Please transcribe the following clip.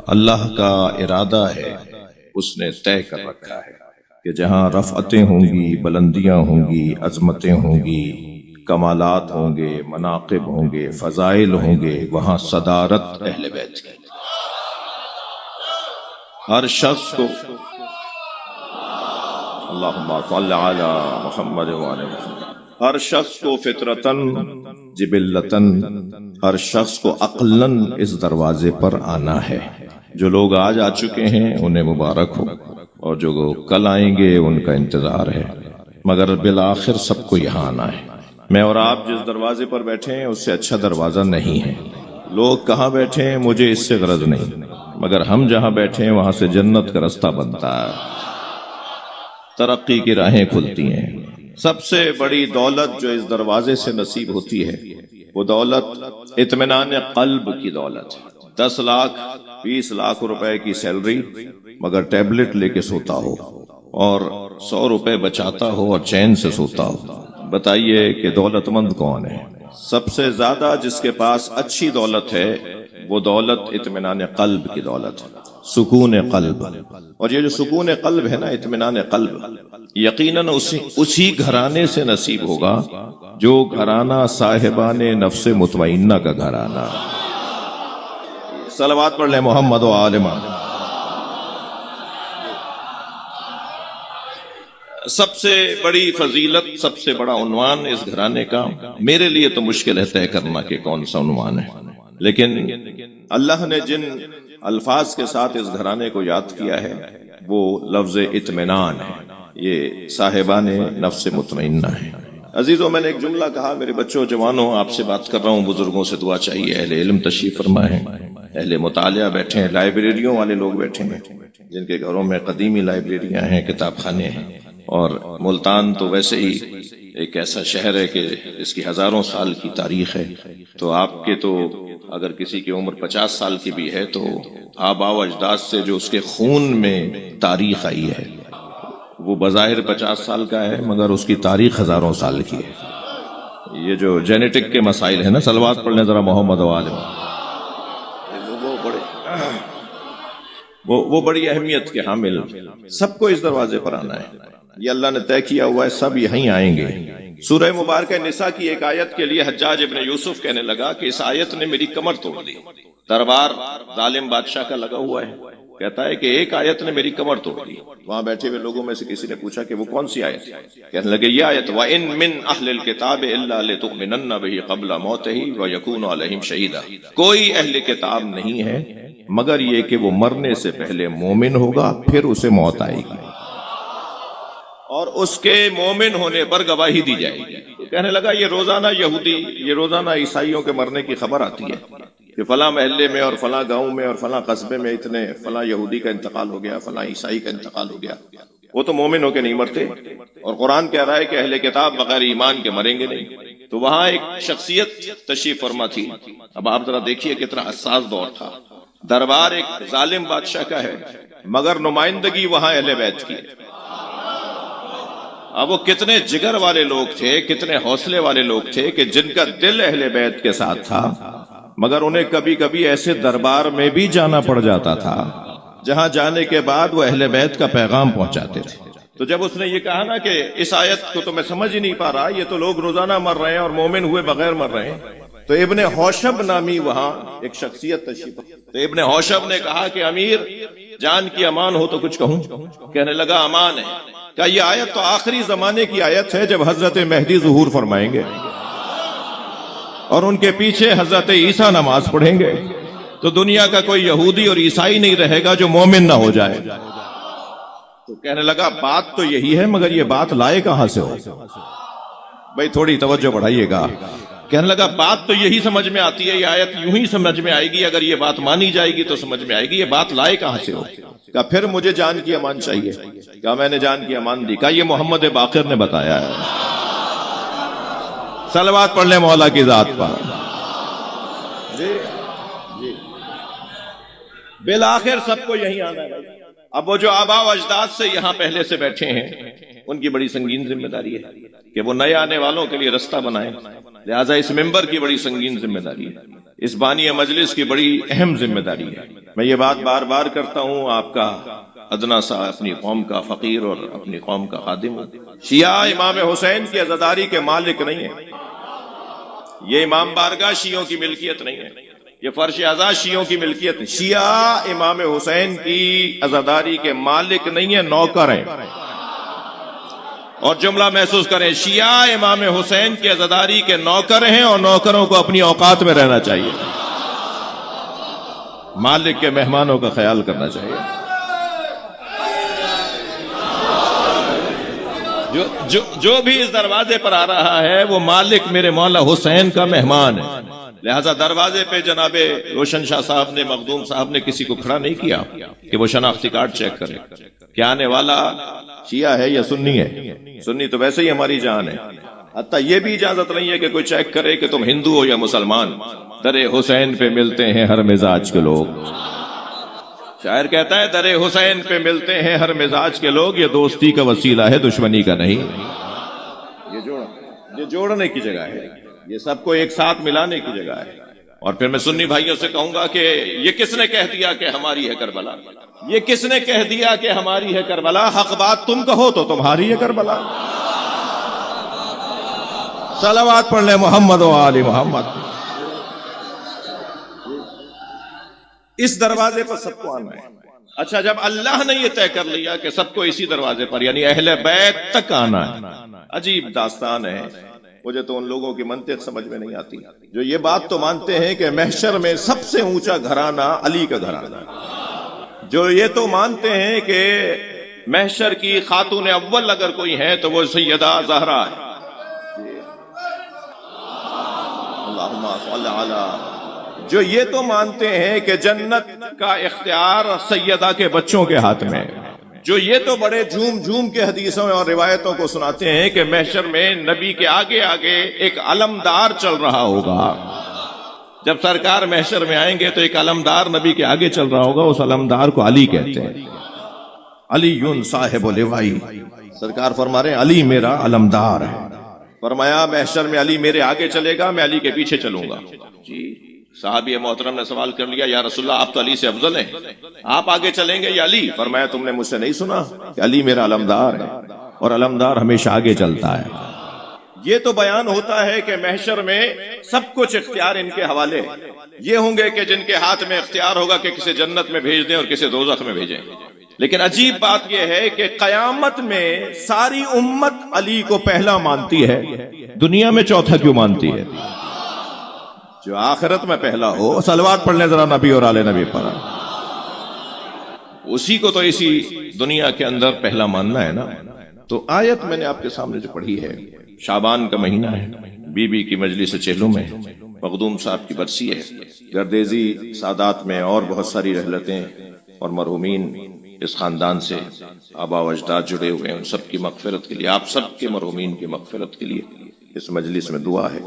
اللہ کا ارادہ ہے، اس نے طے کر رکھا ہے کہ جہاں رفعتیں ہوں گی، بلندیاں ہوں گی، عظمتیں ہوں گی، کمالات ہوں گے، مناقب ہوں گے، فضائل ہوں گے، وہاں صدارت اہل بیت کی۔ ہر شخص کو اللہم صل علی محمد وعلی محمد، ہر شخص کو فطرتاً جبلتاً، ہر شخص کو عقلاً اس دروازے پر آنا ہے۔ جو لوگ آج آ چکے ہیں انہیں مبارک ہو، اور جو کل آئیں گے ان کا انتظار ہے، مگر بالآخر سب کو یہاں آنا ہے۔ میں اور آپ جس دروازے پر بیٹھے ہیں اس سے اچھا دروازہ نہیں ہے۔ لوگ کہاں بیٹھے ہیں مجھے اس سے غرض نہیں، مگر ہم جہاں بیٹھے ہیں وہاں سے جنت کا رستہ بنتا ہے، ترقی کی راہیں کھلتی ہیں۔ سب سے بڑی دولت جو اس دروازے سے نصیب ہوتی ہے وہ دولت اطمینان قلب کی دولت ہے۔ 10 لاکھ 20 لاکھ روپے کی سیلری مگر ٹیبلٹ لے کے سوتا ہو، اور 100 روپے بچاتا ہو اور چین سے سوتا ہو، بتائیے کہ دولت مند کون ہے؟ سب سے زیادہ جس کے پاس اچھی دولت ہے وہ دولت اطمینان قلب کی دولت ہے، سکون قلب۔ اور یہ جو سکون قلب ہے نا، اطمینان قلب، یقیناً اسی گھرانے سے نصیب ہوگا جو گھرانہ صاحبان نفس مطمئنہ کا گھرانہ۔ صلوات پڑھ لیں محمد و آل محمد۔ سب سے بڑی فضیلت، سب سے بڑا عنوان اس گھرانے کا میرے لیے تو مشکل ہے طے کرنا کہ کون سا عنوان ہے، لیکن اللہ نے جن الفاظ کے ساتھ اس گھرانے کو یاد کیا ہے وہ لفظ اطمینان ہے، یہ صاحبان نفس مطمئنہ ہے۔ عزیزوں، میں نے ایک جملہ کہا، میرے بچوں جوانوں آپ سے بات کر رہا ہوں، بزرگوں سے دعا چاہیے، اہل علم تشریف فرما ہے، اہل مطالعہ بیٹھے ہیں، لائبریریوں والے لوگ بیٹھے ہیں جن کے گھروں میں قدیمی لائبریریاں ہیں، کتاب خانے ہیں، اور ملتان تو ویسے ہی ایک ایسا شہر ہے کہ اس کی ہزاروں سال کی تاریخ ہے، تو آپ کے تو اگر کسی کی عمر 50 سال کی بھی ہے تو آباء و اجداد سے جو اس کے خون میں تاریخ آئی ہے وہ بظاہر 50 سال کا ہے مگر اس کی تاریخ ہزاروں سال کی ہے۔ یہ جو جینیٹک کے مسائل ہیں نا، صلوات پڑھ لیں ذرا محمد و آل محمد، وہ بڑی اہمیت کے حامل، سب کو اس دروازے پر آنا ہے، یہ اللہ نے طے کیا ہوا ہے، سب یہیں آئیں گے۔ سورہ مبارکہ نساء کی ایک آیت کے لیے حجاج ابن یوسف کہنے لگا کہ اس آیت نے میری کمر توڑ دی۔ دربار ظالم بادشاہ کا لگا ہوا ہے، کہتا ہے کہ ایک آیت نے میری کمر توڑ دی۔ وہاں بیٹھے ہوئے لوگوں میں سے کسی نے پوچھا کہ وہ کون سی آیت ہے؟ کہنے لگے یہ آیت وَإِن مِّنْ أَهْلِ الْكِتَابِ إِلَّا لِتُؤْمِنَنَّ بِهِ قَبْلَ مَوْتِهِ وَيَكُونَ عَلَيْهِمْ شَهِيدًا، کوئی اہل کتاب نہیں ہے مگر یہ کہ وہ مرنے سے پہلے مومن ہوگا، پھر اسے موت آئے گی اور اس کے مومن ہونے پر گواہی دی جائے گی۔ تو کہنے لگا یہ روزانہ یہودی، یہ روزانہ عیسائیوں کے مرنے کی خبر آتی ہے کہ فلاں محلے میں اور فلاں گاؤں میں اور فلاں قصبے میں اتنے فلاں یہودی کا انتقال ہو گیا، فلاں عیسائی کا انتقال ہو گیا، وہ تو مومن ہو کے نہیں مرتے، اور قرآن کہہ رہا ہے کہ اہل کتاب بغیر ایمان کے مریں گے نہیں۔ تو وہاں ایک شخصیت تشریف فرما تھی، اب آپ ذرا دیکھیے کتنا حساس دور تھا، دربار ایک ظالم بادشاہ کا ہے مگر نمائندگی وہاں اہل بیت کی ہے۔ اب وہ کتنے جگر والے لوگ تھے، کتنے حوصلے والے لوگ تھے کہ جن کا دل اہل بیت کے ساتھ تھا، مگر انہیں کبھی کبھی ایسے دربار میں بھی جانا پڑ جاتا تھا جہاں جانے کے بعد وہ اہل بیت کا پیغام پہنچاتے تھے۔ تو جب اس نے یہ کہا نا کہ اس آیت کو تو میں سمجھ ہی نہیں پا رہا، یہ تو لوگ روزانہ مر رہے ہیں اور مومن ہوئے بغیر مر رہے ہیں، تو ابن حوشب نامی وہاں ایک شخصیت تشریف، تو ابن حوشب نے کہا کہ امیر جان کی امان ہو تو کچھ کہوں؟ کہنے لگا امان ہے۔ کہ یہ آیت تو آخری زمانے کی آیت ہے جب حضرت مہدی ظہور فرمائیں گے اور ان کے پیچھے حضرت عیسیٰ نماز پڑھیں گے، تو دنیا کا کوئی یہودی اور عیسائی نہیں رہے گا جو مومن نہ ہو جائے۔ تو کہنے لگا بات تو یہی ہے مگر یہ بات لائے کہاں سے ہو؟ بھائی تھوڑی توجہ بڑھائیے گا۔ کہنے لگا بات تو یہی سمجھ میں آتی ہے، یہ آیت یوں ہی سمجھ میں آئے گی، اگر یہ بات مانی جائے گی تو سمجھ میں آئے گی، یہ بات لائے کہاں سے ہو؟ کہا پھر مجھے جان کی امان چاہیے۔ کہا میں نے جان کی امان دی۔ کہا یہ محمد باقر نے بتایا ہے۔ صلوات پڑھ لیں مولا کی ذات پر۔ جی بالآخر سب کو یہی آنا ہے۔ اب وہ جو آباء و اجداد سے یہاں پہلے سے بیٹھے ہیں ان کی بڑی سنگین ذمہ داری ہے کہ وہ نئے آنے والوں کے لیے رستہ بنائیں، لہٰذا اس ممبر کی بڑی سنگین ذمہ داری ہے اس بانی مجلس کی بڑی اہم ذمہ داری ہے. میں یہ بات بار بار کرتا ہوں، آپ کا ادنا سا اپنی قوم کا فقیر اور اپنی قوم کا خادم ہوں. شیعہ امام حسین کی عزاداری کے مالک نہیں ہیں. یہ امام بارگاہ شیعوں کی ملکیت نہیں ہے، یہ فرش اعضا شیعوں کی ملکیت نہیں. شیعہ امام حسین کی عزاداری کے مالک نہیں ہیں، نوکر ہیں. اور جملہ محسوس کریں، شیعہ امام حسین کی عزاداری کے نوکر ہیں، اور نوکروں کو اپنی اوقات میں رہنا چاہیے، مالک کے مہمانوں کا خیال کرنا چاہیے. جو بھی اس دروازے پر آ رہا ہے وہ مالک میرے مولا حسین کا مہمان ہے. لہذا دروازے پہ جناب روشن شاہ صاحب نے، مخدوم صاحب نے کسی کو کھڑا نہیں کیا کہ وہ شناختی کارڈ چیک کرے کہ آنے والا شیعہ ہے یا سنی ہے. سنی تو ویسے ہی ہماری جان ہے. حتیٰ یہ بھی اجازت نہیں ہے کہ کوئی چیک کرے کہ تم ہندو ہو یا مسلمان. در حسین پہ ملتے ہیں ہر مزاج کے لوگ. شاعر کہتا ہے در حسین پہ ملتے ہیں ہر مزاج کے لوگ، یہ دوستی کا وسیلہ ہے، دشمنی کا نہیں. یہ جوڑنے کی جگہ ہے، یہ سب کو ایک ساتھ ملانے کی جگہ ہے. اور پھر میں سنی بھائیوں سے کہوں گا کہ یہ کس نے کہہ دیا کہ ہماری ہے کربلا؟ یہ کس نے کہہ دیا کہ ہماری ہے کربلا؟ حق بات تم کہو تو تمہاری ہے کربلا. صلوات پڑھ لیں محمد و آل محمد. اس دروازے پر سب کو آنا ہے. اچھا، جب اللہ نے یہ طے کر لیا کہ سب کو اسی دروازے پر یعنی اہل بیت تک آنا ہے، عجیب داستان ہے. مجھے تو ان لوگوں کی منطق سمجھ میں نہیں آتی جو یہ بات تو مانتے ہیں کہ محشر میں سب سے اونچا گھرانہ علی کا گھرانہ ہے، جو یہ تو مانتے ہیں کہ محشر کی خاتون اول اگر کوئی ہے تو وہ سیدہ زہرا ہے. اللہم صلی علی. جو یہ تو مانتے ہیں کہ جنت کا اختیار سیدہ کے بچوں کے ہاتھ میں ہے. جو یہ تو بڑے جھوم جھوم کے حدیثوں اور روایتوں کو سناتے ہیں کہ محشر میں نبی کے آگے آگے ایک علمدار چل رہا ہوگا. جب سرکار محشر میں آئیں گے تو ایک علمدار نبی کے آگے چل رہا ہوگا. اس علمدار کو علی کہتے ہیں، علی صاحب لوائی. سرکار فرما رہے ہیں علی میرا علمدار ہے. فرمایا محشر میں علی میرے آگے چلے گا، میں علی کے پیچھے چلوں گا. جی صحابی محترم نے سوال کر لیا، یا رسول اللہ آپ تو علی سے افضل ہیں، آپ آگے چلیں گے یا علی؟ فرمایا تم نے مجھ سے نہیں سنا کہ علی میرا علمدار ہے اور علمدار ہمیشہ آگے چلتا ہے. یہ تو بیان ہوتا ہے کہ محشر میں سب کچھ اختیار ان کے حوالے یہ ہوں گے کہ جن کے ہاتھ میں اختیار ہوگا کہ کسے جنت میں بھیج دیں اور کسے دوزخ میں بھیجیں. لیکن عجیب بات یہ ہے کہ قیامت میں ساری امت علی کو پہلا مانتی ہے، دنیا میں چوتھا کیوں مانتی ہے؟ جو آخرت میں پہلا ہو. صلوات پڑھ لیں ذرا نبی اور آل نبی پر. اسی کو تو اسی دنیا کے اندر پہلا ماننا ہے نا. تو آیت میں نے آپ کے سامنے جو پڑھی ہے، شعبان کا مہینہ ہے، بی بی کی مجلس چہلم ہے، مخدوم صاحب کی برسی ہے، گردیزی سادات میں اور بہت ساری رحلتیں اور مرحومین اس خاندان سے آبا و اجداد جڑے ہوئے ہیں. ان سب کی مغفرت کے لیے، آپ سب کے مرحومین کی مغفرت کے لیے اس مجلس میں دعا ہے.